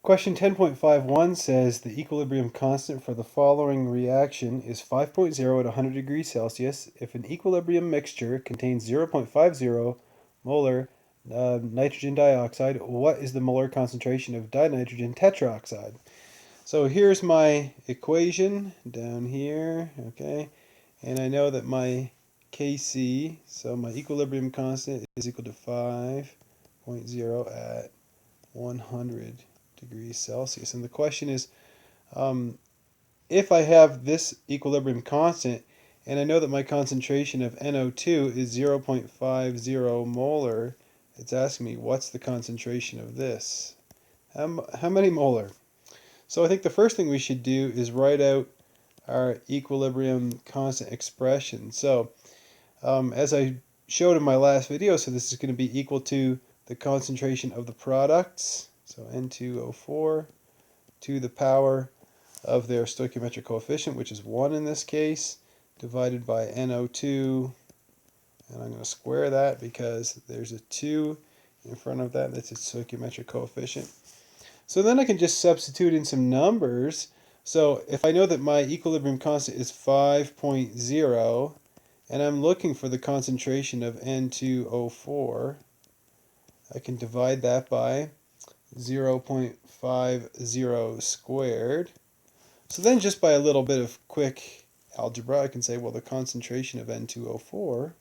Question 10.51 says the equilibrium constant for the following reaction is 5.0 at 100 degrees Celsius if an equilibrium mixture contains 0.50 molar nitrogen dioxide. What is the molar concentration of dinitrogen tetroxide? So here's my equation down here, okay, and I know that my Kc, so my equilibrium constant, is equal to 5.0 at 100 degrees Celsius. And the question is, if I have this equilibrium constant, and I know that my concentration of NO2 is 0.50 molar, it's asking me what's the concentration of this? How many molar? So I think the first thing we should do is write out our equilibrium constant expression. So as I showed in my last video, so this is going to be equal to the concentration of the products, so N2O4, to the power of their stoichiometric coefficient, which is 1 in this case, divided by NO2, and I'm going to square that because there's a 2 in front of that. That's its stoichiometric coefficient. So then I can just substitute in some numbers. So if I know that my equilibrium constant is 5.0, and I'm looking for the concentration of N2O4, I can divide that by 0.50 squared. So then just by a little bit of quick algebra, I can say, well, the concentration of N2O4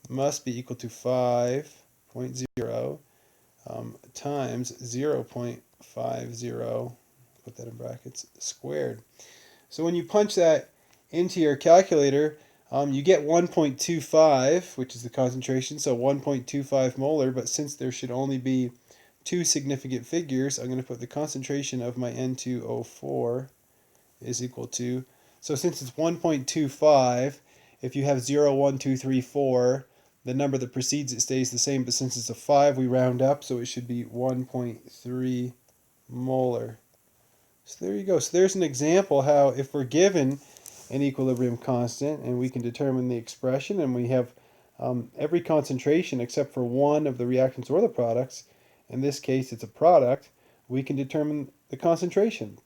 must be equal to 5.0 times 0.50, put that in brackets, squared. So when you punch that into your calculator, you get 1.25, which is the concentration, so 1.25 molar, but since there should only be two significant figures, I'm going to put the concentration of my N2O4 is equal to, so since it's 1.25, if you have 0, 1, 2, 3, 4, the number that precedes it stays the same, but since it's a 5, we round up, so it should be 1.3 molar. So there you go. So there's an example how if we're given an equilibrium constant and we can determine the expression, and we have every concentration except for one of the reactants or the products, in this case it's a product, we can determine the concentration.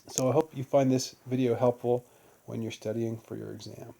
So I hope you find this video helpful when you're studying for your exam.